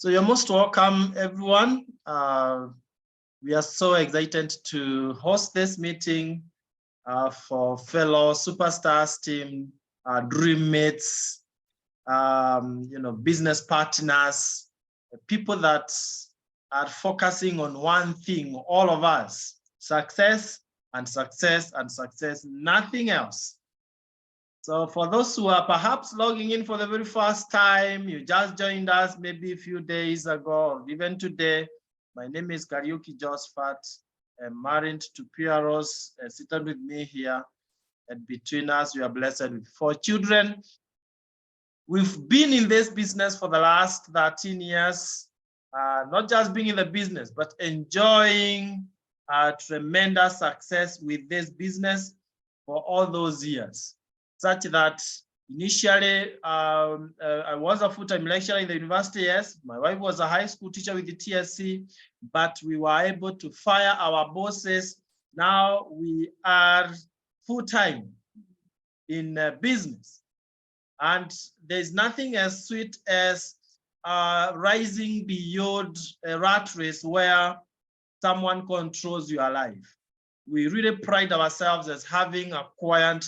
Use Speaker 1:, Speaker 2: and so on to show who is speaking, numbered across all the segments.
Speaker 1: So you're most welcome, everyone. We are so excited to host this meeting for fellow Superstars team, dream mates, business partners, people that are focusing on one thing, all of us, success and success and success, nothing else. So for those who are perhaps logging in for the very first time, you just joined us maybe a few days ago, or even today. My name is Kariuki Josephat. I'm married to Pia Rose, seated with me here. And between us, we are blessed with 4 children. We've been in this business for the last 13 years, not just being in the business, but enjoying tremendous success with this business for all those years. Such that initially I was a full-time lecturer in the university, yes. My wife was a high school teacher with the TSC, but we were able to fire our bosses. Now we are full-time in business. And there's nothing as sweet as rising beyond a rat race where someone controls your life. We really pride ourselves as having acquired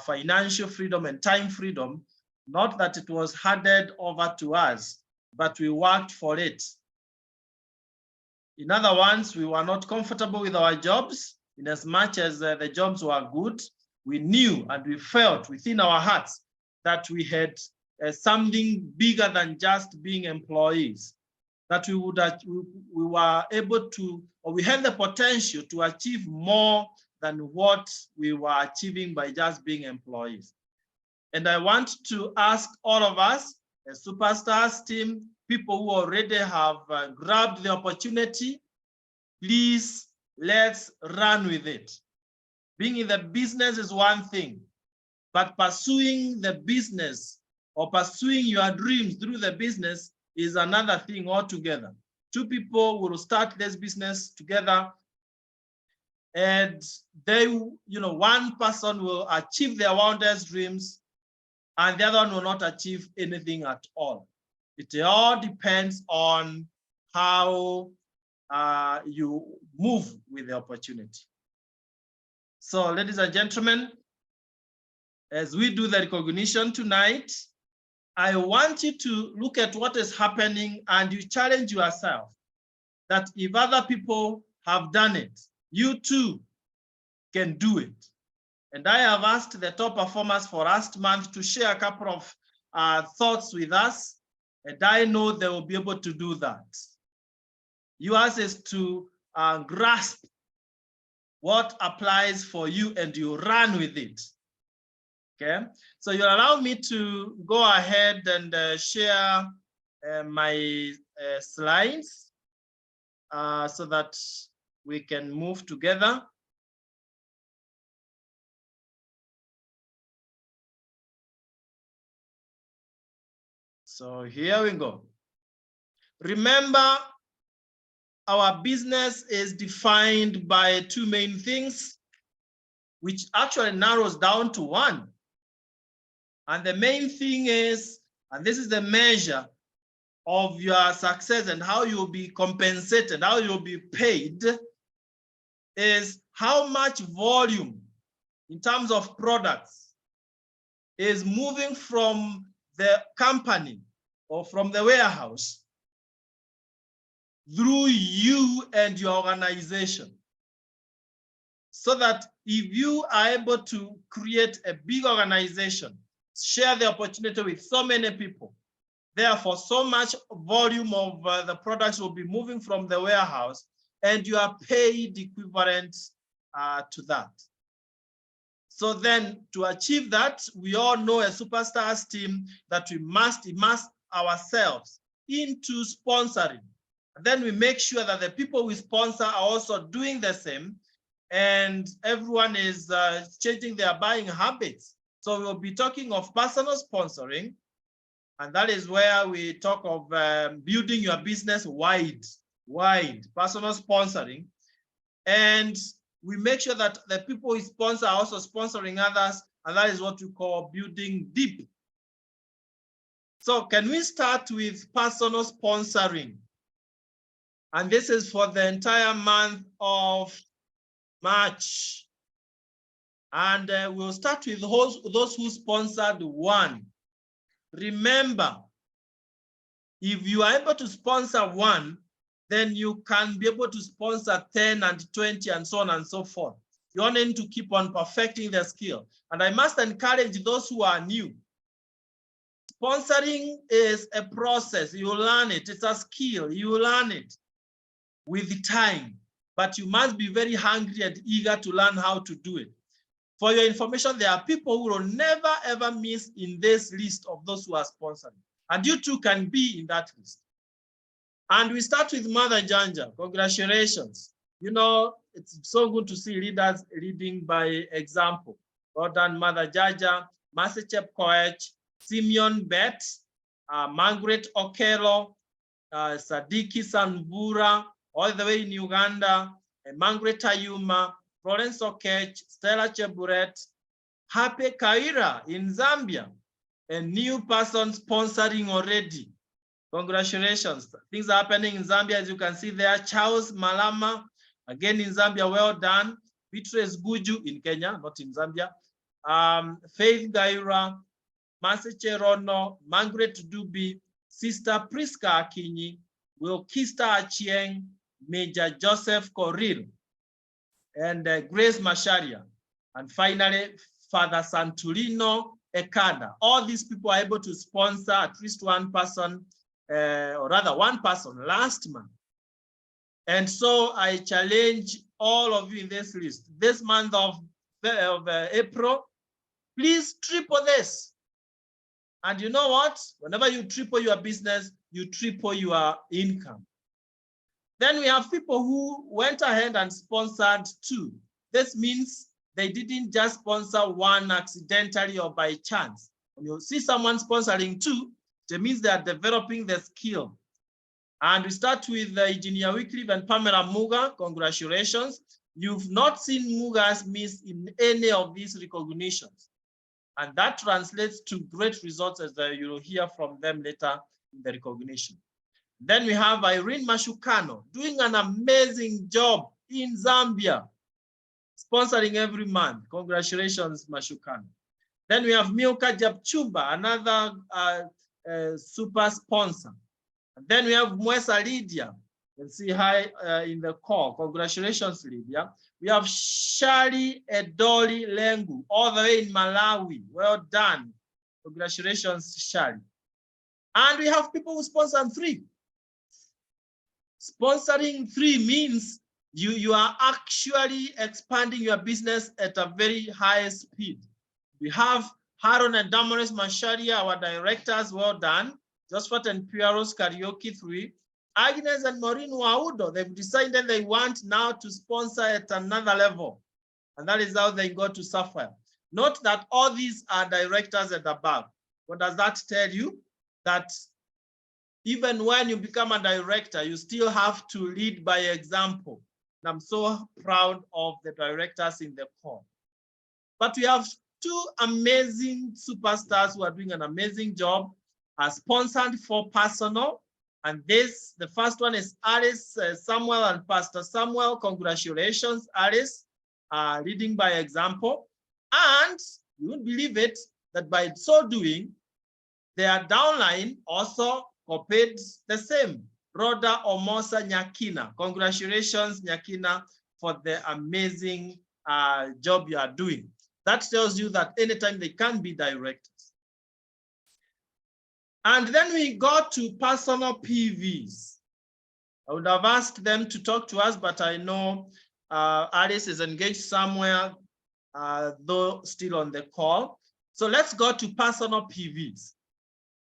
Speaker 1: financial freedom and time freedom, not that it was handed over to us, but we worked for it. In other words, we were not comfortable with our jobs. In as much as the jobs were good, we knew and we felt within our hearts that we had something bigger than just being employees, that we were able to, or we had the potential to achieve more than what we were achieving by just being employees. And I want to ask all of us, a Superstars team, people who already have grabbed the opportunity, please, let's run with it. Being in the business is one thing, but pursuing the business or pursuing your dreams through the business is another thing altogether. 2 people will start this business together, and they, one person will achieve their wildest dreams and the other one will not achieve anything at all. It all depends on how you move with the opportunity. So ladies and gentlemen, as we do the recognition tonight, I want you to look at what is happening and you challenge yourself that if other people have done it, you too can do it. And I have asked the top performers for last month to share a couple of thoughts with us, and I know they will be able to do that. Yours is to grasp what applies for you and you run with it. Okay, so you allow me to go ahead and share my slides so that we can move together. So here we go. Remember, our business is defined by 2 main things, which actually narrows down to 1. And the main thing is, and this is the measure of your success and how you'll be compensated, how you'll be paid, is how much volume in terms of products is moving from the company or from the warehouse through you and your organization. So that if you are able to create a big organization, share the opportunity with so many people, therefore so much volume of the products will be moving from the warehouse and you are paid equivalent to that. So then to achieve that, we all know a Superstars team that we must immerse ourselves into sponsoring. And then we make sure that the people we sponsor are also doing the same, and everyone is changing their buying habits. So we'll be talking of personal sponsoring, and that is where we talk of building your business wide, personal sponsoring. And we make sure that the people we sponsor are also sponsoring others, and that is what we call building deep. So can we start with personal sponsoring? And this is for the entire month of March. And we'll start with those who sponsored one. Remember, if you are able to sponsor one, then you can be able to sponsor 10 and 20 and so on and so forth. You want them to keep on perfecting their skill. And I must encourage those who are new. Sponsoring is a process. You learn it. It's a skill. You learn it with time. But you must be very hungry and eager to learn how to do it. For your information, there are people who will never ever miss in this list of those who are sponsoring. And you too can be in that list. And we start with Mother Janja. Congratulations. You know, it's so good to see leaders leading by example. Well done, Mother Jaja, Mercy Chepkoech, Simeon Bet, Margaret Okello, Sadiki Sanbura, all the way in Uganda, Margaret Ayuma, Florence Okech, Stella Cheburet, Happy Kaira in Zambia, a new person sponsoring already. Congratulations. Things are happening in Zambia, as you can see there. Charles Malama, again in Zambia, well done. Beatrice Guju in Kenya, not in Zambia. Faith Gaira, Mercy Cherono, Margaret Dubi, Sister Priska Akinyi, Wilkista Achieng, Major Joseph Koril, and Grace Masharia. And finally, Father Santulino Ekada. All these people are able to sponsor at least one person, or rather one person last month. And so I challenge all of you in this list, this month of April, please triple this. And you know what? Whenever you triple your business, you triple your income. Then we have people who went ahead and sponsored two. This means they didn't just sponsor one accidentally or by chance. When you see someone sponsoring two, it means they are developing the skill. And we start with Engineer Wycliffe and Pamela Muga. Congratulations. You've not seen Mugas miss in any of these recognitions. And that translates to great results, as you will hear from them later in the recognition. Then we have Irene Mashukano doing an amazing job in Zambia, sponsoring every month. Congratulations, Mashukano. Then we have Milka Japchumba, another super sponsor. And then we have Mwesa Lydia. You can see her in the call. Congratulations, Lydia. We have Shari Edoli Lengu, all the way in Malawi. Well done. Congratulations, Shari. And we have people who sponsor three. Sponsoring three means you are actually expanding your business at a very high speed. We have Haron and Damaris Masharia, our directors, well done. Josphat and Piero's Karaoke 3. Agnes and Maureen Waudo, they've decided they want now to sponsor at another level. And that is how they go to Sapphire. Note that all these are directors at above. What does that tell you? That even when you become a director, you still have to lead by example. And I'm so proud of the directors in the core. But we have two amazing superstars who are doing an amazing job, are sponsored for personal. And this, the first one is Alice Samuel and Pastor Samuel. Congratulations, Alice, leading by example. And you won't believe it, that by so doing, their downline also copied the same. Rhoda Omosa Nyakina. Congratulations, Nyakina, for the amazing job you are doing. That tells you that anytime they can be directors. And then we got to personal PVs. I would have asked them to talk to us, but I know Alice is engaged somewhere, though still on the call. So let's go to personal PVs.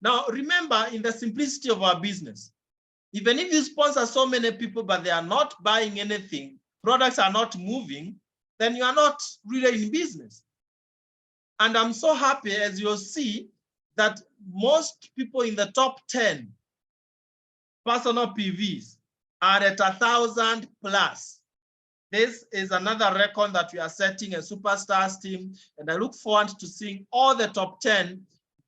Speaker 1: Now, remember, in the simplicity of our business, even if you sponsor so many people, but they are not buying anything, products are not moving, then you are not really in business. And I'm so happy, as you'll see, that most people in the top 10 personal PVs are at 1,000 plus. This is another record that we are setting, a superstars team, and I look forward to seeing all the top 10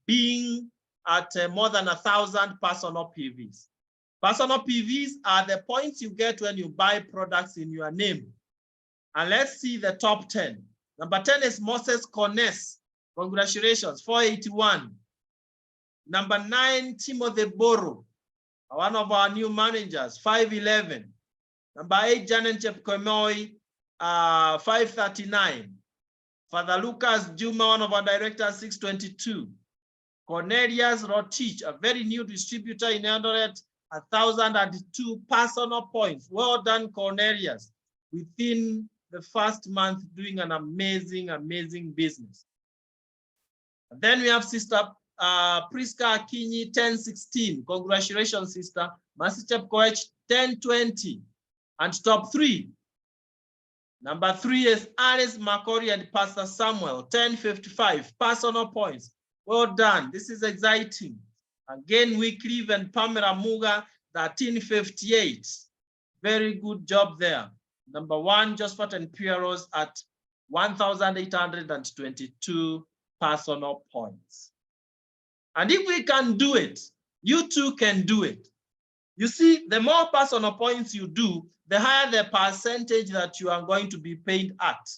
Speaker 1: being at more than 1,000 personal PVs. Personal PVs are the points you get when you buy products in your name. And let's see the top 10. Number 10 is Moses Kones. Congratulations, 481. Number 9, Timothy Boro, one of our new managers, 511. Number 8, Janet Chepkoemoi, 539. Father Lucas Juma, one of our directors, 622. Cornelius Rotich, a very new distributor in Eldoret, 1,002 personal points. Well done, Cornelius, within the first month doing an amazing, amazing business. And then we have Sister Priska Akinyi, 1016. Congratulations, Sister. Mercy Chepkoech, 1020. And top 3. Number 3 is Alice Makori and Pastor Samuel, 1055. Personal points. Well done. This is exciting. Again, Wycliffe and Pamela Muga, 1358. Very good job there. Number 1, Josephat and Pieros at 1,822 personal points. And if we can do it, you too can do it. You see, the more personal points you do, the higher the percentage that you are going to be paid at.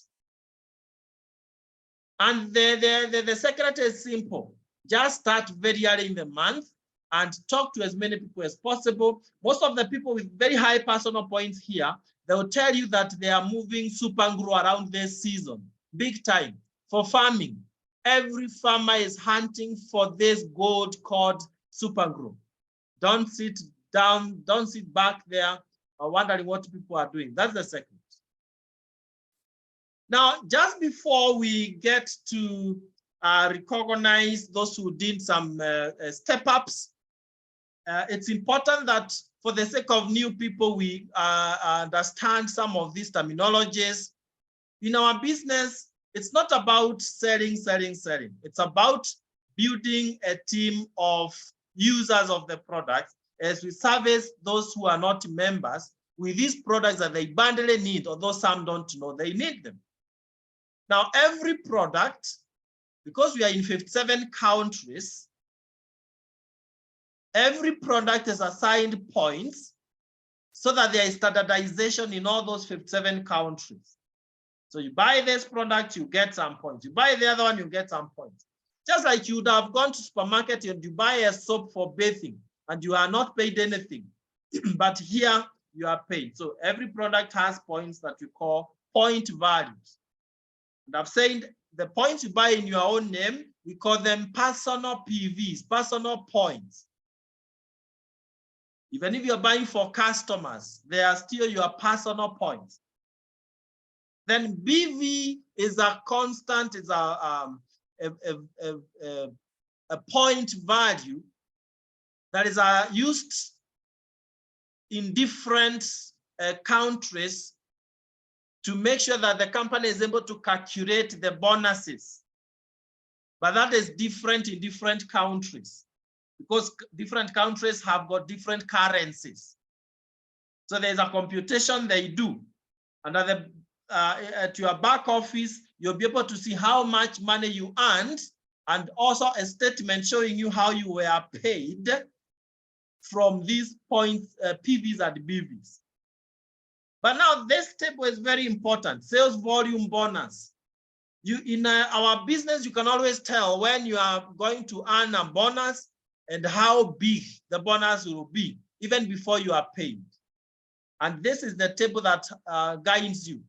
Speaker 1: And the secret is simple. Just start very early in the month and talk to as many people as possible. Most of the people with very high personal points here, they will tell you that they are moving Super Nguru around this season, big time, for farming. Every farmer is hunting for this gold called Super Nguru. Don't sit down, don't sit back there wondering what people are doing. That's the secret. Now, just before we get to recognize those who did some step-ups, it's important that for the sake of new people, we understand some of these terminologies. In our business, it's not about selling. It's about building a team of users of the product as we service those who are not members with these products that they badly need, although some don't know they need them. Now, every product, because we are in 57 countries, every product is assigned points so that there is standardization in all those 57 countries. So you buy this product, you get some points. You buy the other one, you get some points. Just like you would have gone to supermarket and you buy a soap for bathing and you are not paid anything, but here you are paid. So every product has points that you call point values. And I've said the points you buy in your own name, we call them personal PVs, personal points. Even if you're buying for customers, they are still your personal points. Then BV is a constant, is a point value that is used in different countries to make sure that the company is able to calculate the bonuses. But that is different in different countries because different countries have got different currencies. So there's a computation they do. And at your back office, you'll be able to see how much money you earned and also a statement showing you how you were paid from these points, PVs and BVs. But now this table is very important, sales volume bonus. In our business, you can always tell when you are going to earn a bonus and how big the bonus will be, even before you are paid. And this is the table that guides you.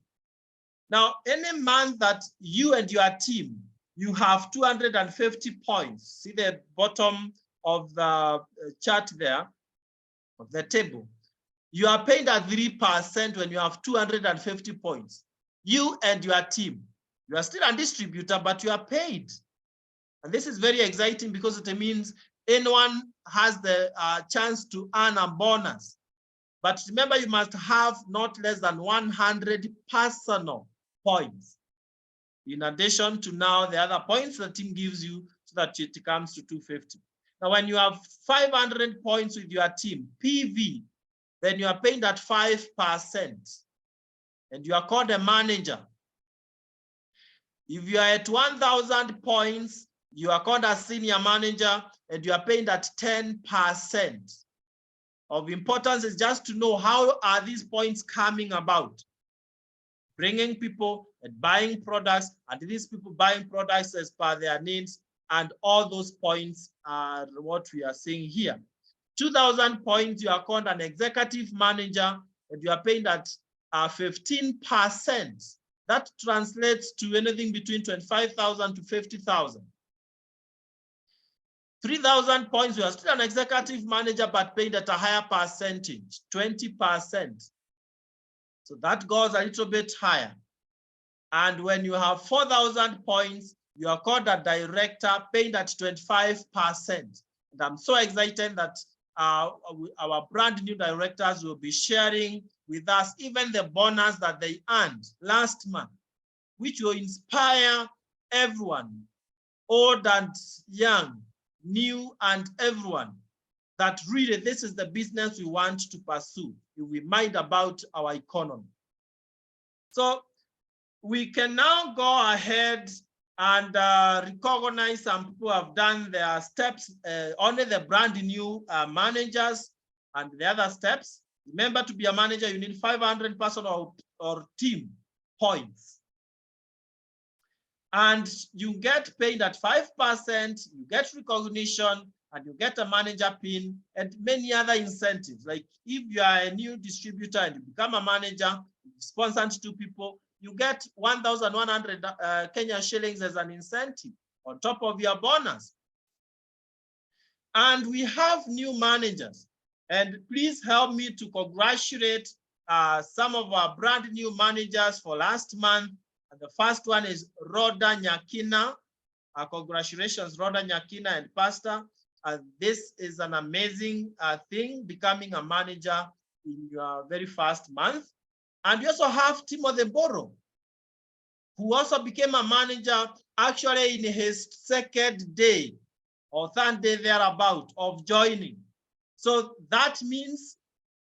Speaker 1: Now, any month that you and your team, you have 250 points. See the bottom of the chart there, of the table. You are paid at 3% when you have 250 points. You and your team. You are still a distributor, but you are paid. And this is very exciting because it means anyone has the chance to earn a bonus. But remember, you must have not less than 100 personal points. In addition to now the other points the team gives you so that it comes to 250. Now, when you have 500 points with your team, PV, then you are paid at 5%. And you are called a manager. If you are at 1,000 points, you are called a senior manager. and you are paid at 10%. Of importance is just to know how are these points coming about. Bringing people and buying products, and these people buying products as per their needs, and all those points are what we are seeing here. 2,000 points, you are called an executive manager, and you are paid at 15%. That translates to anything between 25,000 to 50,000. 3,000 points, you are still an executive manager, but paid at a higher percentage, 20%. So that goes a little bit higher. And when you have 4,000 points, you are called a director, paid at 25%. And I'm so excited that our brand new directors will be sharing with us even the bonus that they earned last month, which will inspire everyone, old and young, new and everyone, that really this is the business we want to pursue if we mind about our economy. So we can now go ahead and recognize some people who have done their steps, only the brand new managers and the other steps. Remember, to be a manager, you need 500 personal or team points. And you get paid at 5%, you get recognition, and you get a manager pin and many other incentives. Like if you are a new distributor and you become a manager, you sponsor 2 people, you get 1,100 Kenya shillings as an incentive on top of your bonus. And we have new managers. And please help me to congratulate some of our brand new managers for last month. And the first one is Rhoda Nyakina. Congratulations, Rhoda Nyakina and Pastor. This is an amazing thing, becoming a manager in your very first month. And you also have Timothy Boro, who also became a manager actually in his second day or third day thereabout of joining. So that means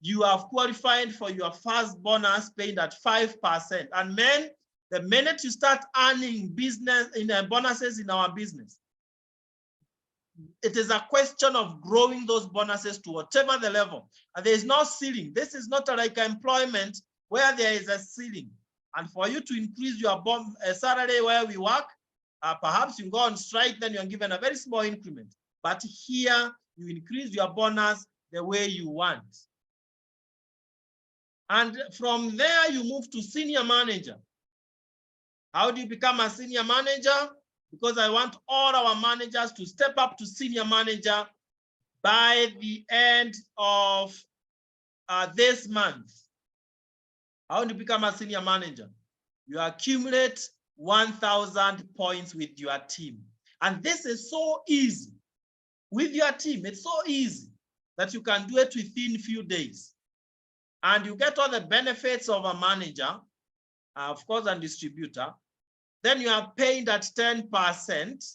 Speaker 1: you have qualified for your first bonus paid at 5%. And men, the minute you start earning business in bonuses in our business, it is a question of growing those bonuses to whatever the level. And there is no ceiling. This is not like employment where there is a ceiling. And for you to increase your salary where we work, perhaps you go on strike, then you're given a very small increment. But here, you increase your bonus the way you want. And from there, you move to senior manager. How do you become a senior manager? Because I want all our managers to step up to senior manager by the end of this month. How do you become a senior manager? You accumulate 1,000 points with your team. And this is so easy. With your team, it's so easy that you can do it within a few days. And you get all the benefits of a manager, of course, and distributor. Then you are paid at 10%.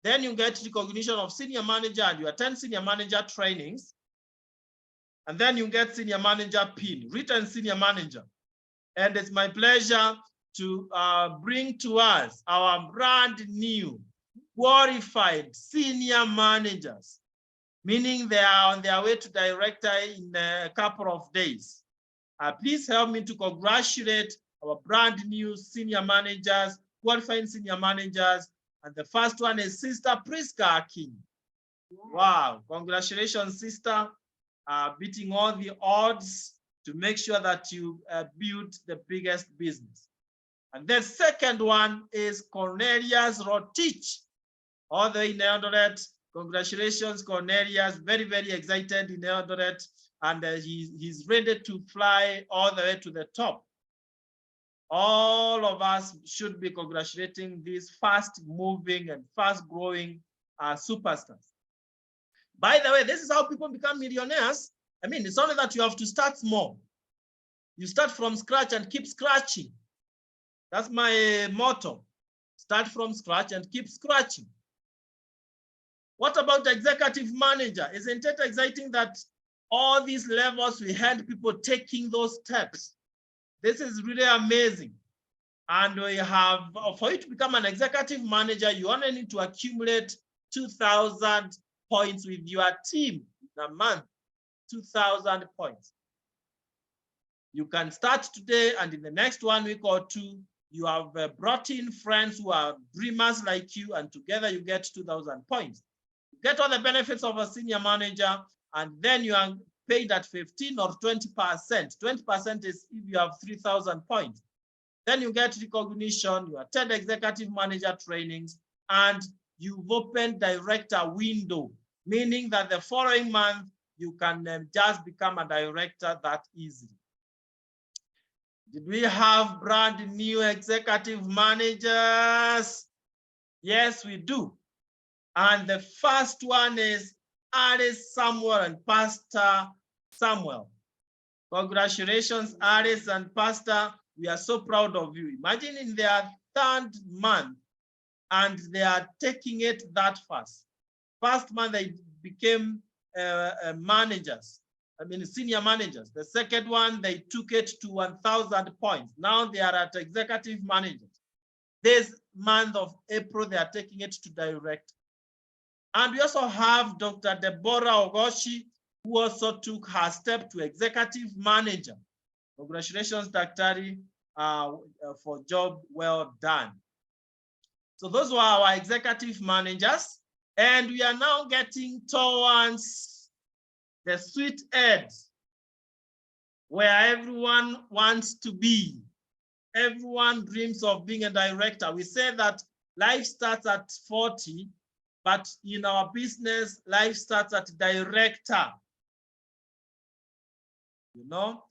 Speaker 1: Then you get recognition of senior manager and you attend senior manager trainings. And then you get senior manager pin, written senior manager. And it's my pleasure to bring to us our brand new qualified senior managers, meaning they are on their way to director in a couple of days. Please help me to congratulate our brand new senior managers, qualifying senior managers. And the first one is Sister Priska Akin. Wow, congratulations, sister, beating all the odds to make sure that you build the biggest business. And the second one is Cornelius Rotich, all the way in Eldoret. Congratulations, Cornelius, very, very excited in Eldoret. And he's ready to fly all the way to the top. All of us should be congratulating these fast moving and fast growing superstars. By the way, this is how people become millionaires. I mean, it's only that you have to start small. You start from scratch and keep scratching. That's my motto. Start from scratch and keep scratching. What about the executive manager? Isn't it exciting that all these levels we had people taking those steps? This is really amazing. And we have, for you to become an executive manager, you only need to accumulate 2,000 points with your team in a month, 2,000 points. You can start today, and in the next 1 week or two, you have brought in friends who are dreamers like you, and together you get 2,000 points. You get all the benefits of a senior manager, and then you are paid at 15 or 20%. 20% is if you have 3,000 points. Then you get recognition, you attend executive manager trainings, and you've opened director window, meaning that the following month, you can just become a director that easily. Did we have brand new executive managers? Yes, we do. And the first one is Alice Samuel and Pastor Samuel. Congratulations, Alice and Pastor. We are so proud of you. Imagine in their 3rd month, and they are taking it that fast. First month, they became managers. I mean, senior managers. The second one, they took it to 1,000 points. Now they are at executive managers. This month of April, they are taking it to director. And we also have Dr. Deborah Ogoshi, who also took her step to executive manager. Congratulations, Dr. For job well done. So those were our executive managers. And we are now getting towards the sweet end, where everyone wants to be. Everyone dreams of being a director. We say that life starts at 40, but in our business, life starts at director. You know,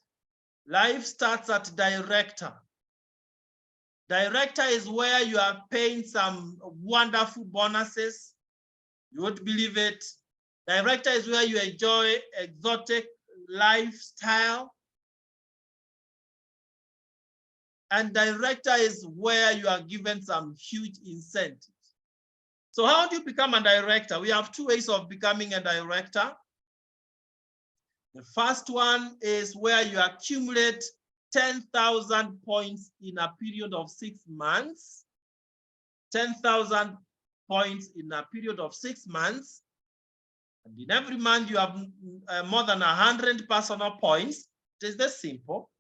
Speaker 1: life starts at director. Director is where you are paying some wonderful bonuses. You won't believe it. Director is where you enjoy exotic lifestyle. And director is where you are given some huge incentives. So how do you become a director? We have 2 ways of becoming a director. The first one is where you accumulate 10,000 points in a period of 6 months. 10,000 points in a period of 6 months. And in every month, you have more than 100 personal points. It is that simple.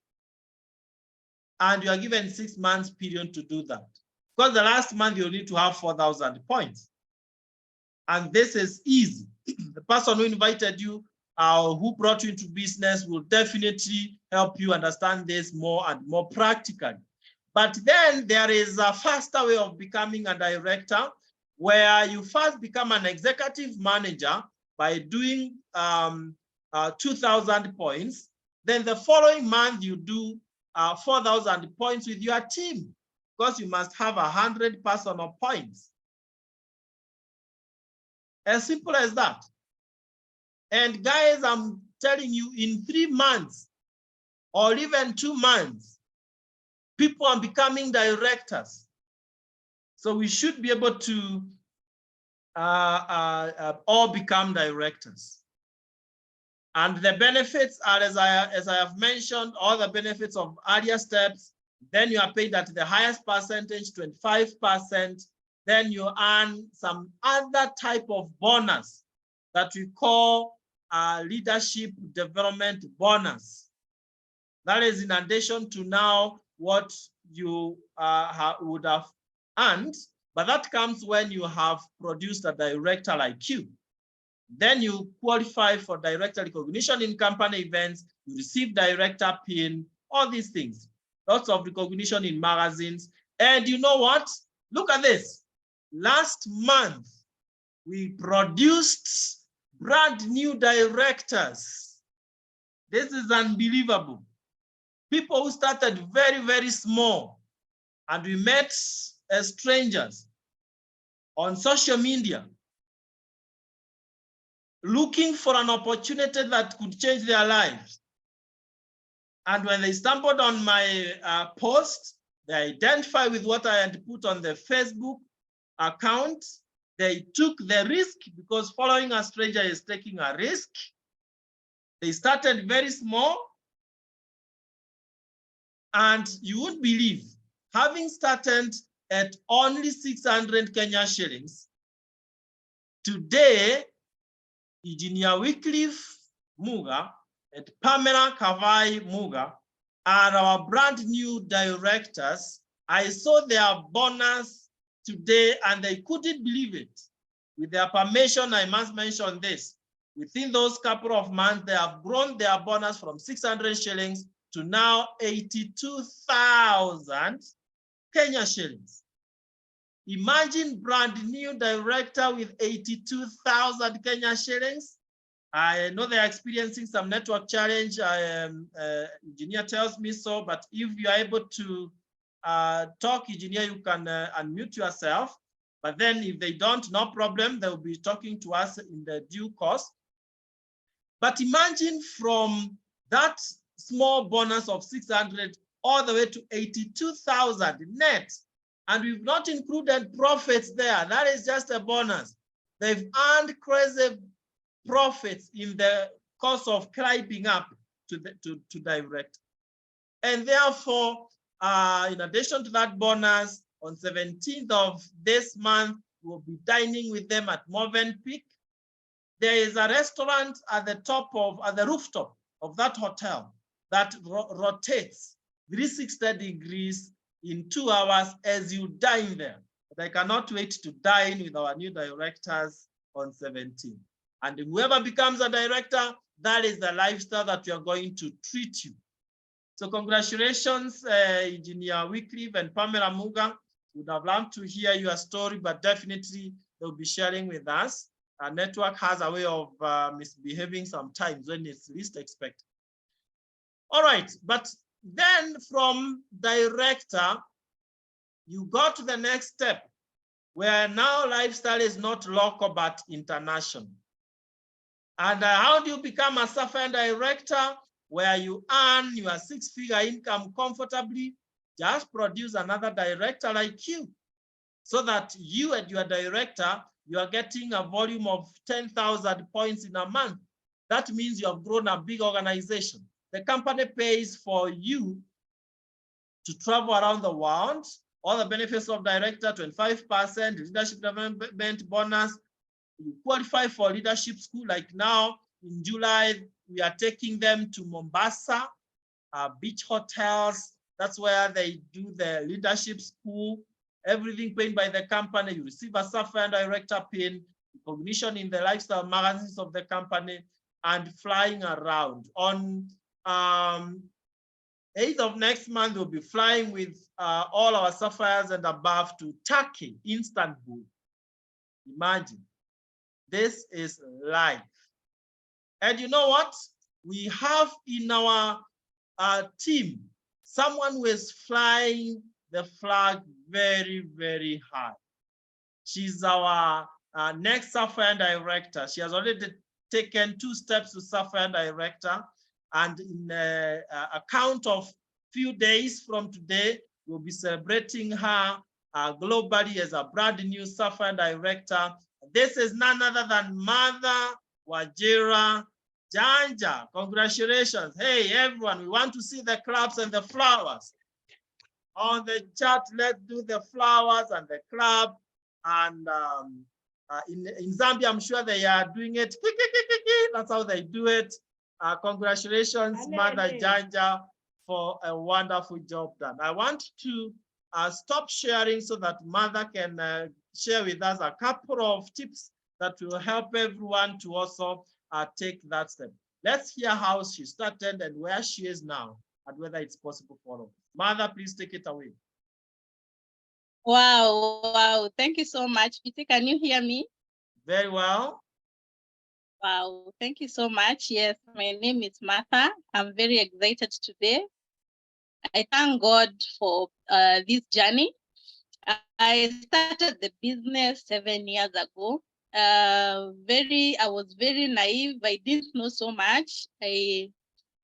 Speaker 1: And you are given 6 months period to do that. Because the last month, you need to have 4,000 points. And this is easy. The person who invited you, who brought you into business, will definitely help you understand this more and more practically. But then there is a faster way of becoming a director, where you first become an executive manager by doing 2,000 points. Then the following month, you do 4,000 points with your team, because you must have 100 personal points. As simple as that. And guys, I'm telling you, in 3 months or even 2 months, people are becoming directors. So we should be able to all become directors. And the benefits are, as I have mentioned, all the benefits of earlier steps. Then you are paid at the highest percentage, 25%. Then you earn some other type of bonus that we call leadership development bonus. That is in addition to now what you would have earned, but that comes when you have produced a director like you. Then you qualify for director recognition in company events, you receive director pin, all these things. Lots of recognition in magazines. And you know what? Look at this. Last month, we produced brand new directors. This is unbelievable. People who started very, very small, and we met as strangers on social media, looking for an opportunity that could change their lives. And when they stumbled on my post, they identified with what I had put on the Facebook account. They took the risk, because following a stranger is taking a risk. They started very small. And you won't believe, having started at only 600 Kenya shillings, today Engineer Wycliffe Muga and Pamela Kavai Muga are our brand new directors. I saw their bonus today and they couldn't believe it. With their permission, I must mention this. Within those couple of months, they have grown their bonus from 600 shillings to now 82,000 Kenya shillings. Imagine brand new director with 82,000 Kenya shillings. I know they're experiencing some network challenge. Engineer tells me so, but if you are able to talk, engineer, you can unmute yourself. But then if they don't, no problem. They'll be talking to us in the due course. But imagine from that small bonus of 600 all the way to 82,000 net. And we've not included profits there. That is just a bonus. They've earned crazy profits in the course of climbing up to direct. And therefore, in addition to that bonus, on 17th of this month, we'll be dining with them at Movenpick. There is a restaurant at the rooftop of that hotel that rotates 360 degrees in 2 hours as you dine there. But I cannot wait to dine with our new directors on 17th. And whoever becomes a director, that is the lifestyle that we are going to treat you. So congratulations, Engineer Wycliffe and Pamela Muga. Would have loved to hear your story, but definitely they'll be sharing with us. Our network has a way of misbehaving sometimes when it's least expected. All right, but then from director, you go to the next step, where now lifestyle is not local, but international. And how do you become a Sapphire director, where you earn your 6-figure income comfortably? Just produce another director like you, so that you and your director, you are getting a volume of 10,000 points in a month. That means you have grown a big organization. The company pays for you to travel around the world, all the benefits of director, 25%, leadership development bonus. You qualify for leadership school. Like now in July, we are taking them to Mombasa, beach hotels. That's where they do the leadership school. Everything paid by the company. You receive a Sapphire director pin, recognition in the lifestyle magazines of the company, and flying around. On 8th of next month, we'll be flying with all our Sapphires and above to Turkey, Istanbul. Imagine, this is life. And you know what? We have in our team someone who is flying the flag very, very high. She's our next Sapphire director. She has already taken 2 steps to Sapphire director. And in a count of few days from today, we'll be celebrating her globally as a brand new Sapphire director. This is none other than Mother Wajira Janja. Congratulations. Hey, everyone, we want to see the claps and the flowers. On the chat, let's do the flowers and the clap. And in Zambia, I'm sure they are doing it. That's how they do it. Congratulations, Mother Janja, for a wonderful job done. I want to stop sharing so that Mother can share with us a couple of tips that will help everyone to also take that step. Let's hear how she started and where she is now, and whether it's possible for all of us. Mother, please take it away.
Speaker 2: Wow. Thank you so much. Peter, can you hear me?
Speaker 1: Very well.
Speaker 2: Wow, thank you so much. Yes, my name is Martha. I'm very excited today. I thank God for this journey. I started the business 7 years ago. I was very naive. I didn't know so much. I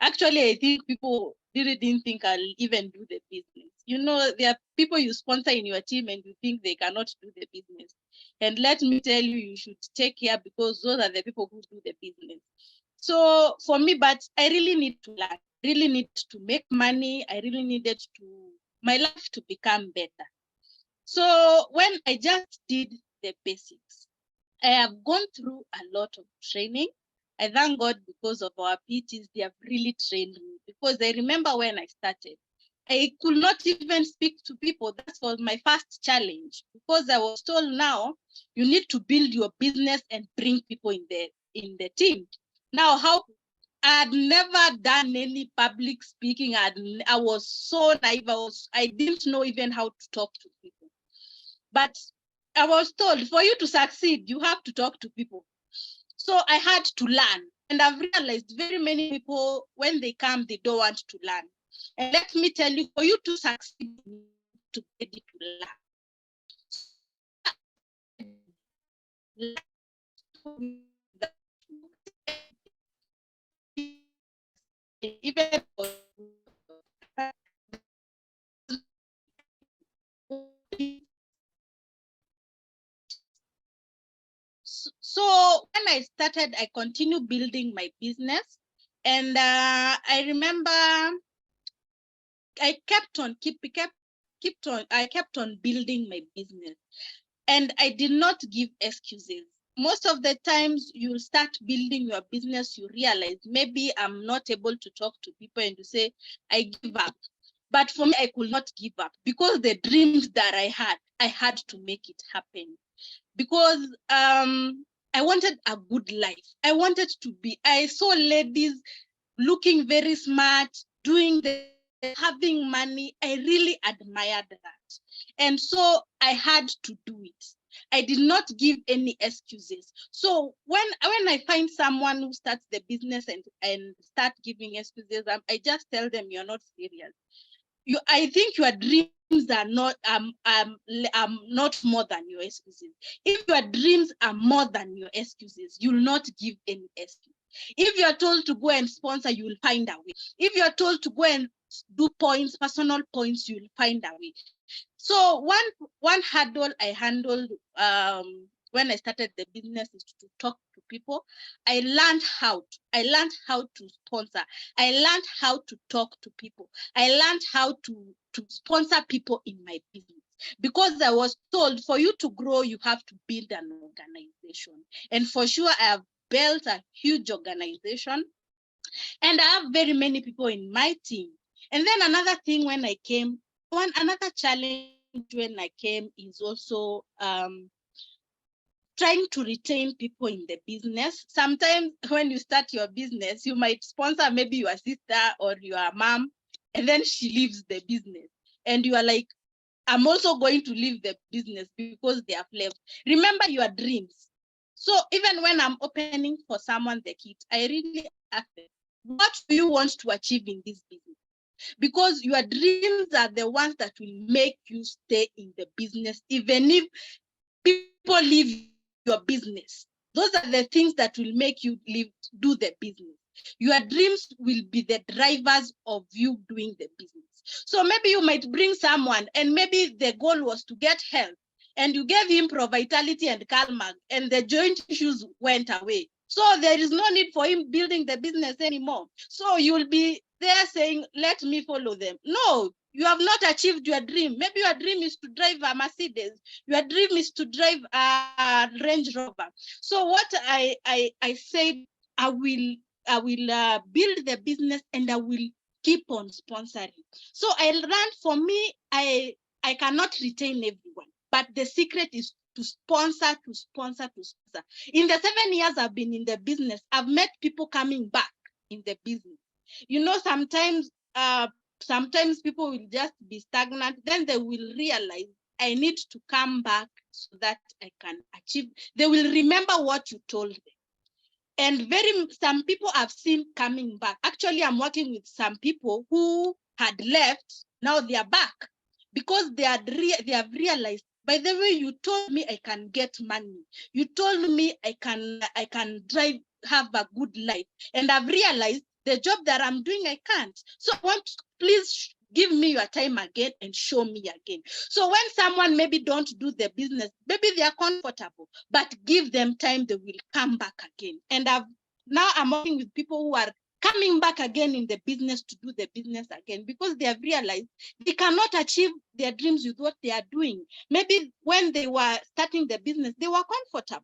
Speaker 2: think people really didn't think I'll even do the business. You know, there are people you sponsor in your team and you think they cannot do the business. And let me tell you, you should take care, because those are the people who do the business. So for me, but I really need to learn, really need to make money. I really needed my life to become better. So when I just did the basics, I have gone through a lot of training. I thank God because of our PTs, they have really trained me. Because I remember when I started, I could not even speak to people. That was my first challenge, because I was told now you need to build your business and bring people in the team. Now, how I had never done any public speaking. I was so naive. I didn't know even how to talk to people. But I was told for you to succeed, you have to talk to people. So I had to learn. And I've realized very many people, when they come, they don't want to learn. And let me tell you, for you to succeed, you need to be ready to learn. Even so when I started, I continued building my business. And I remember I kept on building my business, and I did not give excuses. Most of the times you'll start building your business, you realize maybe I'm not able to talk to people, and you say, I give up. But for me, I could not give up, because the dreams that I had to make it happen. Because I wanted a good life. I saw ladies looking very smart, having money. I really admired that. And so I had to do it. I did not give any excuses. So when I find someone who starts the business and start giving excuses, I just tell them, you're not serious. I think your dreams are not more than your excuses. If your dreams are more than your excuses, you'll not give any excuse. If you're told to go and sponsor, you will find a way. If you're told to go and do personal points, you'll find a way. So one hurdle I handled when I started the business is to talk to people. I learned how to sponsor. I learned how to talk to people. I learned how to sponsor people in my business, because I was told for you to grow, you have to build an organization. And for sure, I have built a huge organization, and I have very many people in my team. And then another thing, another challenge when I came is also trying to retain people in the business. Sometimes when you start your business, you might sponsor maybe your sister or your mom, and then she leaves the business. And you are like, I'm also going to leave the business because they have left. Remember your dreams. So even when I'm opening for someone the kit, I really ask them, what do you want to achieve in this business? Because your dreams are the ones that will make you stay in the business, even if people leave your business. Those are the things that will make you do the business. Your dreams will be the drivers of you doing the business. So maybe you might bring someone, and maybe the goal was to get health, and you gave him Provitality and Calmag, and the joint issues went away. So there is no need for him building the business anymore. So you'll be there saying, let me follow them. No, you have not achieved your dream. Maybe your dream is to drive a Mercedes. Your dream is to drive a Range Rover. So what I said, I will build the business, and I will keep on sponsoring. So I learned, for me, I cannot retain everyone, but the secret is to sponsor. In the 7 years I've been in the business, I've met people coming back in the business. You know, sometimes people will just be stagnant, then they will realize, I need to come back so that I can achieve. They will remember what you told them. And some people I've seen coming back. Actually, I'm working with some people who had left. Now they are back because they have realized, by the way, you told me I can get money. You told me I can have a good life. And I've realized the job that I'm doing, I can't. So I want, please give me your time again and show me again. So when someone maybe don't do the business, maybe they are comfortable, but give them time, they will come back again. And now I'm working with people who are coming back again in the business to do the business again, because they have realized they cannot achieve their dreams with what they are doing. Maybe when they were starting the business, they were comfortable.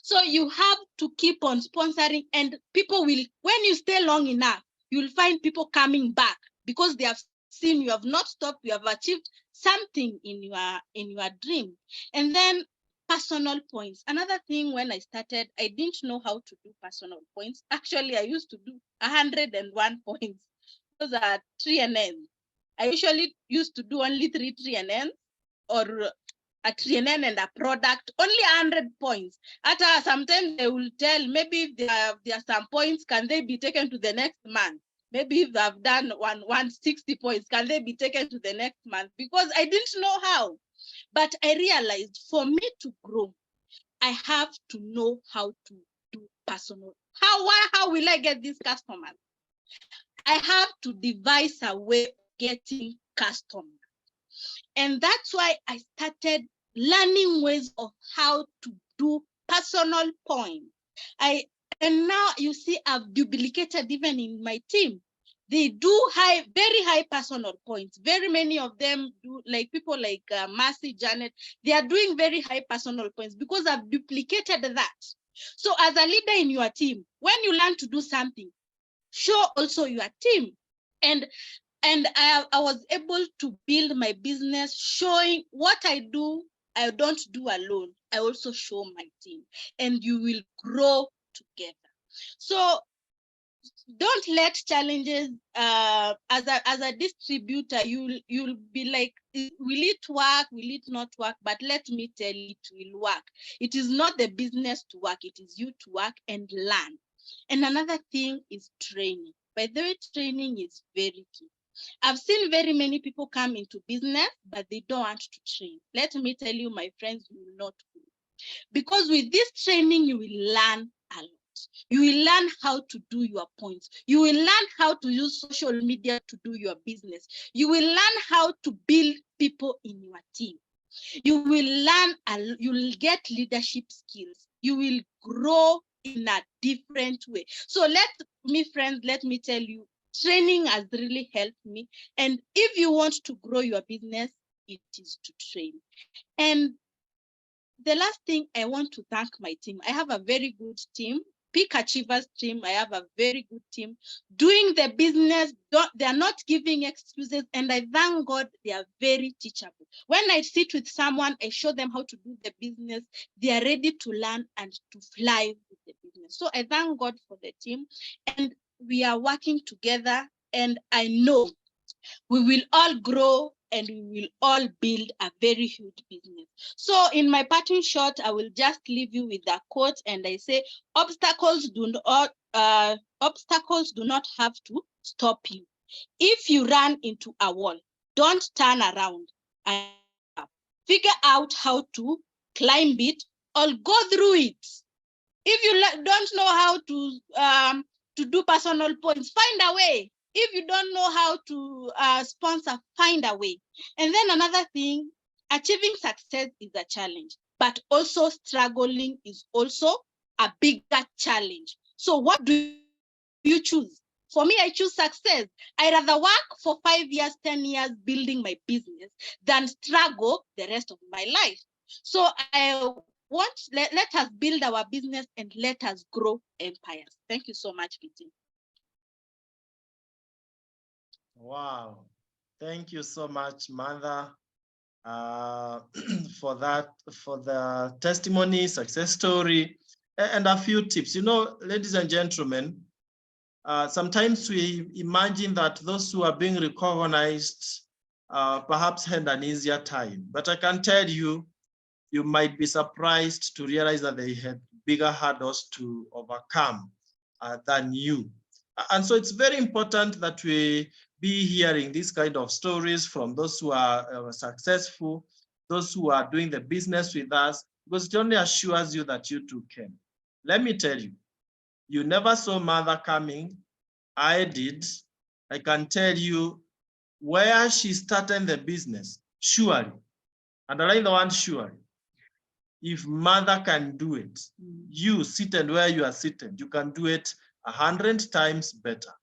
Speaker 2: So you have to keep on sponsoring, and people will, when you stay long enough, you'll find people coming back because they have seen you have not stopped, you have achieved something in your dream. And then personal points. Another thing, when I started, I didn't know how to do personal points. Actually, I used to do 101 points. Those are 3NN. I usually used to do only 3 3NN, or a TNN and a product, only 100 points. Sometimes they will tell, maybe if there are some points, can they be taken to the next month? Maybe if I've done 160 points, can they be taken to the next month? Because I didn't know how. But I realized for me to grow, I have to know how to do personal. How will I get these customers? I have to devise a way of getting customers. And that's why I started learning ways of how to do personal points. And now you see, I've duplicated even in my team. They do very high personal points. Very many of them do, like people like Mercy, Janet, they are doing very high personal points because I've duplicated that. So as a leader in your team, when you learn to do something, show also your team. And I was able to build my business showing what I do. I don't do alone. I also show my team, and you will grow together. So don't let challenges, as a distributor, you'll be like, will it work? Will it not work? But let me tell you, it will work. It is not the business to work. It is you to work and learn. And another thing is training. By the way, training is very key. I've seen very many people come into business, but they don't want to train. Let me tell you, my friends, you will not go. Because with this training, you will learn a lot. You will learn how to do your points. You will learn how to use social media to do your business. You will learn how to build people in your team. You will learn, you will get leadership skills. You will grow in a different way. So let me tell you, training has really helped me. And if you want to grow your business, it is to train. And the last thing, I want to thank my team. I have a very good team, Peak Achievers team. I have a very good team doing the business. They are not giving excuses, and I thank God they are very teachable. When I sit with someone, I show them how to do the business. They are ready to learn and to fly with the business. So I thank God for the team, and we are working together, and I know we will all grow and we will all build a very huge business. So in my parting shot, I will just leave you with a quote, and I say, obstacles do not have to stop you. If you run into a wall, don't turn around and figure out how to climb it or go through it. If you don't know how to do personal points, find a way. If you don't know how to sponsor, find a way. And then another thing, achieving success is a challenge, but also struggling is also a bigger challenge. So what do you choose? For me, I choose success. I rather work for 5 years, 10 years building my business than struggle the rest of my life. So let us build our business and let us grow empires. Thank you so much, Kitty.
Speaker 1: Wow. Thank you so much, Mother, for the testimony, success story, and a few tips. You know, ladies and gentlemen, sometimes we imagine that those who are being recognized perhaps had an easier time. But I can tell you, you might be surprised to realize that they had bigger hurdles to overcome than you. And so it's very important that we be hearing these kind of stories from those who are successful, those who are doing the business with us, because it only assures you that you too can. Let me tell you, you never saw Mother coming. I did. I can tell you where she started the business, surely. Underline the word surely. If Mother can do it, you seated where you are seated, you can do it 100 times better.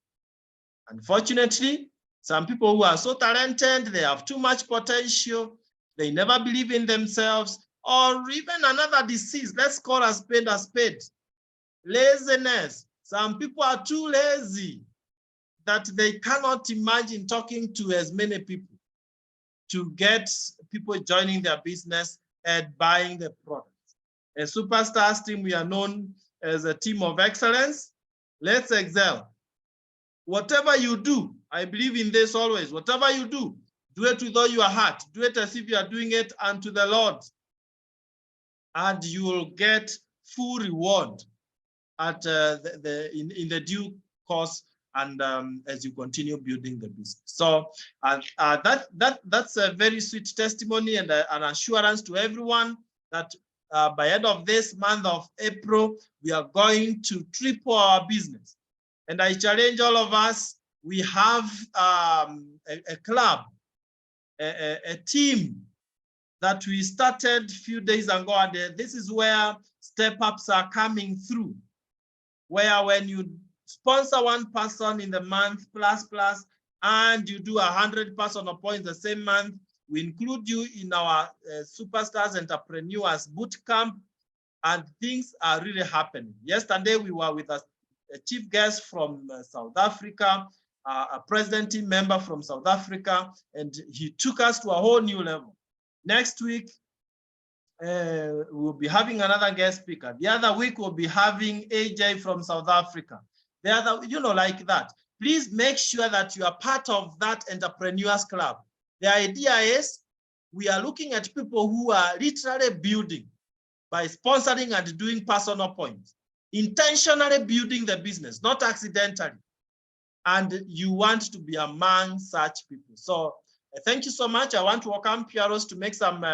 Speaker 1: Unfortunately, some people who are so talented, they have too much potential, they never believe in themselves, or even another disease. Let's call a spade a spade. Laziness. Some people are too lazy that they cannot imagine talking to as many people to get people joining their business and buying the product. A Superstars team, we are known as a team of excellence. Let's excel. Whatever you do, I believe in this always. Whatever you do it with all your heart. Do it as if you are doing it unto the Lord. And you will get full reward at in the due course, and as you continue building the business. So that's a very sweet testimony and an assurance to everyone that by end of this month of April, we are going to triple our business. And I challenge all of us, we have a club, a team that we started a few days ago, and this is where step-ups are coming through, where when you sponsor one person in the month plus, and you do 100 personal points the same month, we include you in our Superstars Entrepreneurs Bootcamp, and things are really happening. Yesterday, we were with a chief guest from South Africa, a president team member from South Africa, and he took us to a whole new level. Next week, we'll be having another guest speaker. The other week, we'll be having AJ from South Africa. The other, like that. Please make sure that you are part of that entrepreneurs club. The idea is we are looking at people who are literally building by sponsoring and doing personal points, intentionally building the business, not accidentally. And you want to be among such people. So thank you so much. I want to welcome Pieros to make some,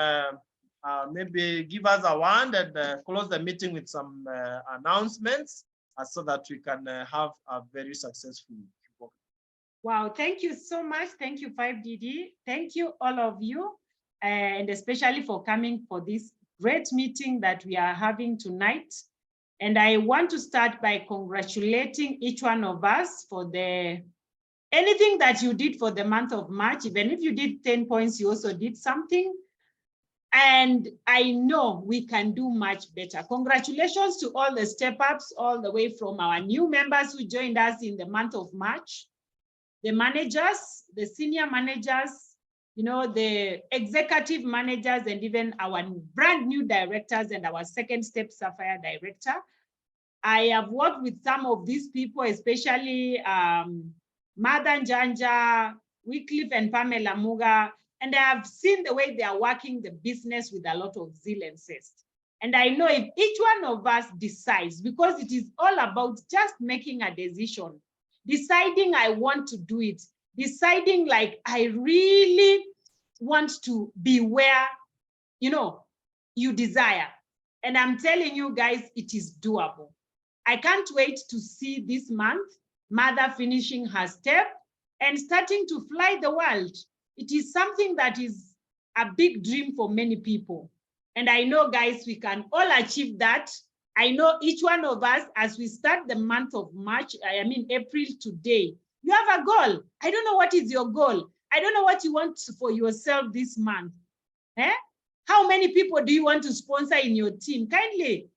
Speaker 1: maybe give us a word and close the meeting with some announcements so that we can have a very successful work.
Speaker 3: Wow, thank you so much. Thank you, 5DD. Thank you, all of you, and especially for coming for this great meeting that we are having tonight. And I want to start by congratulating each one of us for anything that you did for the month of March. Even if you did 10 points, you also did something. And I know we can do much better. Congratulations to all the step-ups, all the way from our new members who joined us in the month of March, the managers, the senior managers, the executive managers, and even our brand new directors and our second step Sapphire director. I have worked with some of these people, especially Madan Janja, Wycliffe and Pamela Muga, and I have seen the way they are working the business with a lot of zeal and zest. And I know if each one of us decides, because it is all about just making a decision, deciding I want to do it, deciding like I really want to be where, you desire. And I'm telling you guys, it is doable. I can't wait to see this month, Mother finishing her step and starting to fly the world. It is something that is a big dream for many people. And I know, guys, we can all achieve that. I know each one of us, as we start the month of March, April today, you have a goal. I don't know what is your goal. I don't know what you want for yourself this month. How many people do you want to sponsor in your team? Kindly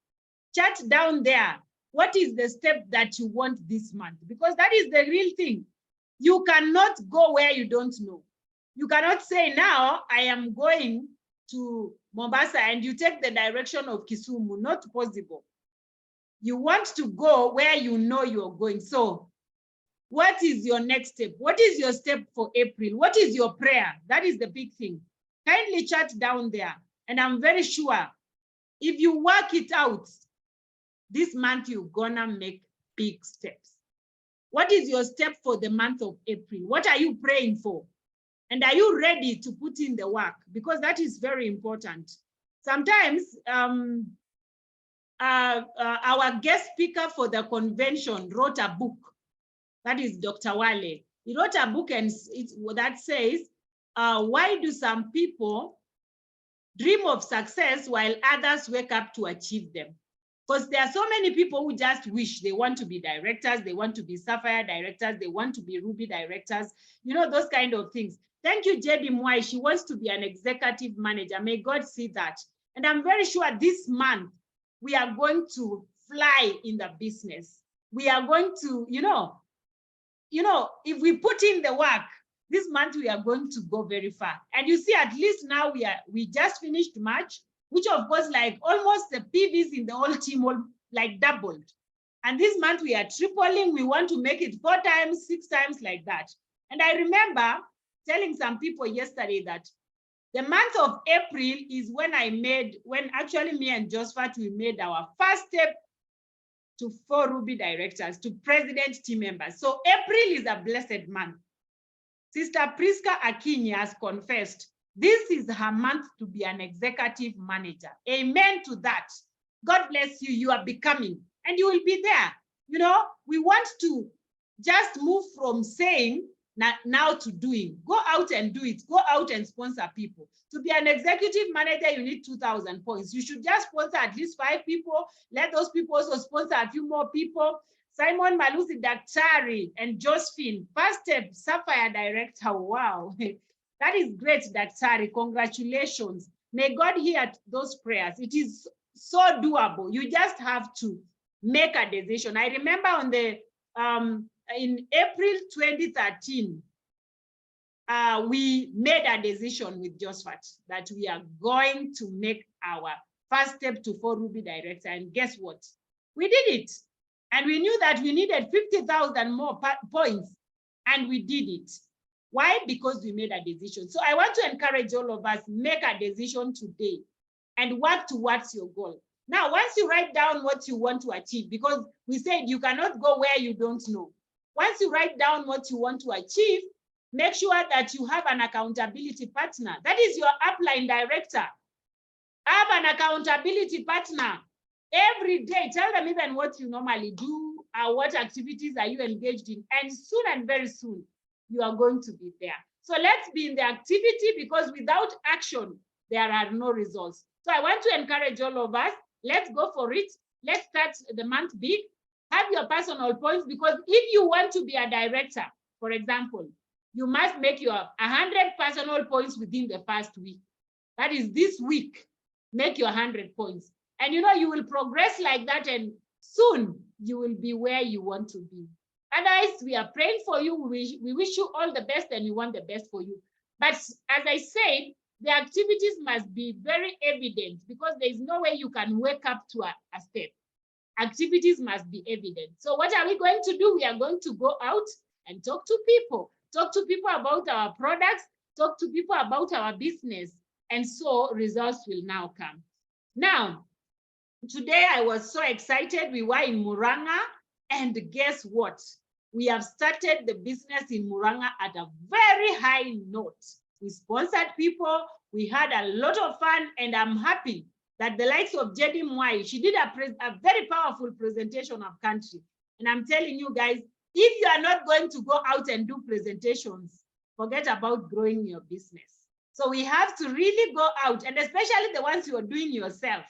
Speaker 3: chat down there. What is the step that you want this month? Because that is the real thing. You cannot go where you don't know. You cannot say now, I am going to Mombasa and you take the direction of Kisumu. Not possible. You want to go where you know you're going. So what is your next step? What is your step for April? What is your prayer? That is the big thing. Kindly chat down there. And I'm very sure if you work it out, this month you're gonna make big steps. What is your step for the month of April? What are you praying for? And are you ready to put in the work? Because that is very important. Sometimes our guest speaker for the convention wrote a book. That is Dr. Wale. He wrote a book and that says, why do some people dream of success while others wake up to achieve them? Because there are so many people who just wish they want to be directors, they want to be Sapphire directors, they want to be Ruby directors, those kind of things. Thank you, JD Mwai. She wants to be an executive manager. May God see that. And I'm very sure this month we are going to fly in the business. We are going to, if we put in the work, this month we are going to go very far. And you see, at least now we just finished March, which of course, like almost the PVs in the whole team like doubled. And this month we are tripling. We want to make it 4 times, 6 times like that. And I remember telling some people yesterday that the month of April is when actually me and Josephat, we made our first step to 4 Ruby directors, to president team members. So April is a blessed month. Sister Priska Akinyi has confessed this is her month to be an executive manager. Amen to that. God bless you. You are becoming, and you will be there. We want to just move from saying now to doing. Go out and do it. Go out and sponsor people. To be an executive manager, you need 2,000 points. You should just sponsor at least 5 people. Let those people also sponsor a few more people. Simon Malusi Daktari and Josephine, first step Sapphire director. Wow, that is great, Daktari. Congratulations. May God hear those prayers. It is so doable. You just have to make a decision. I remember on the in April 2013, we made a decision with Josephat that we are going to make our first step to 4 Ruby director. And guess what? We did it. And we knew that we needed 50,000 more points, and we did it. Why? Because we made a decision. So I want to encourage all of us, make a decision today and work towards your goal. Now, once you write down what you want to achieve, because we said you cannot go where you don't know. Once you write down what you want to achieve, make sure that you have an accountability partner. That is your upline director. Have an accountability partner. Every day, tell them even what you normally do, what activities are you engaged in, and soon and very soon, you are going to be there. So let's be in the activity, because without action, there are no results. So I want to encourage all of us, let's go for it. Let's start the month big. Have your personal points, because if you want to be a director, for example, you must make your 100 personal points within the first week. That is this week, make your 100 points. And you will progress like that, and soon you will be where you want to be. Otherwise, we are praying for you. We wish you all the best, and we want the best for you. But as I said, the activities must be very evident, because there is no way you can wake up to a step. Activities must be evident. So what are we going to do? We are going to go out and talk to people. Talk to people about our products. Talk to people about our business. And so results will now come. Now, today I was so excited. We were in Muranga, and guess what? We have started the business in Muranga at a very high note. We sponsored people. We had a lot of fun, and I'm happy that the likes of Jedi Mwai, she did a very powerful presentation of country. And I'm telling you guys, if you are not going to go out and do presentations, forget about growing your business. So we have to really go out, and especially the ones you are doing yourself.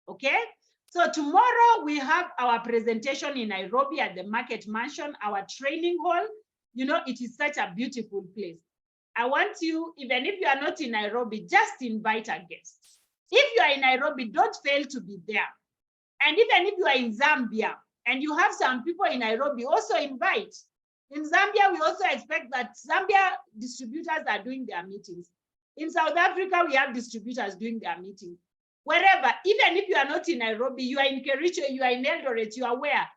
Speaker 3: Okay, so tomorrow we have our presentation in Nairobi at the Market Mansion, our training hall. It is such a beautiful place. I want you, even if you are not in Nairobi, just invite a guest. If you are in Nairobi, don't fail to be there. And even if you are in Zambia and you have some people in Nairobi, also invite. In Zambia, we also expect that Zambia distributors are doing their meetings. In South Africa, we have distributors doing their meetings. Wherever, even if you are not in Nairobi, you are in Kericho, you are in Eldoret, you are where?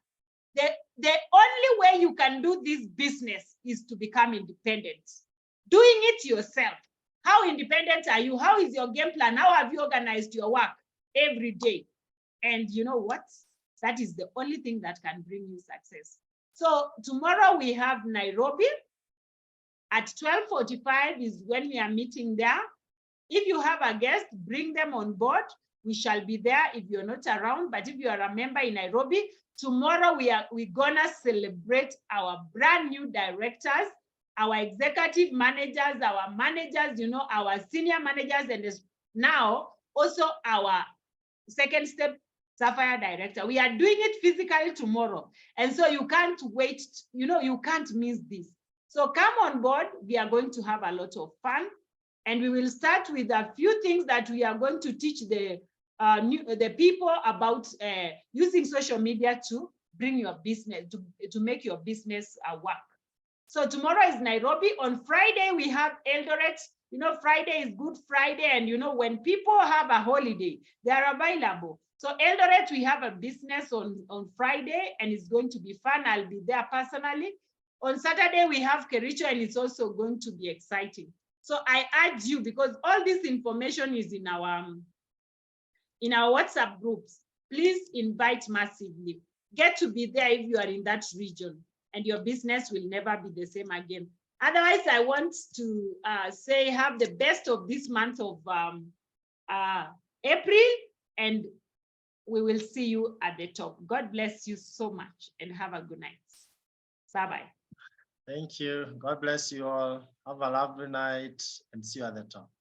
Speaker 3: The only way you can do this business is to become independent. Doing it yourself. How independent are you? How is your game plan? How have you organized your work every day? And you know what? That is the only thing that can bring you success. So tomorrow we have Nairobi. At 12:45 is when we are meeting there. If you have a guest, bring them on board. We shall be there if you're not around. But if you are a member in Nairobi, tomorrow we're gonna celebrate our brand new directors, our executive managers, our managers, our senior managers, and now also our second step Sapphire director. We are doing it physically tomorrow. And so you can't wait, you can't miss this. So come on board. We are going to have a lot of fun. And we will start with a few things that we are going to teach the people about using social media to bring your business, to make your business work. So tomorrow is Nairobi. On Friday, we have Eldoret. You know, Friday is Good Friday. And you know, when people have a holiday, they are available. So Eldoret, we have a business on Friday, and it's going to be fun. I'll be there personally. On Saturday, we have Kericho, and it's also going to be exciting. So I urge you, because all this information is in our WhatsApp groups. Please invite massively. Get to be there if you are in that region, and your business will never be the same again. Otherwise, I want to say have the best of this month of April, and we will see you at the top. God bless you so much, and have a good night. Bye-bye.
Speaker 1: Thank you. God bless you all. Have a lovely night, and see you at the top.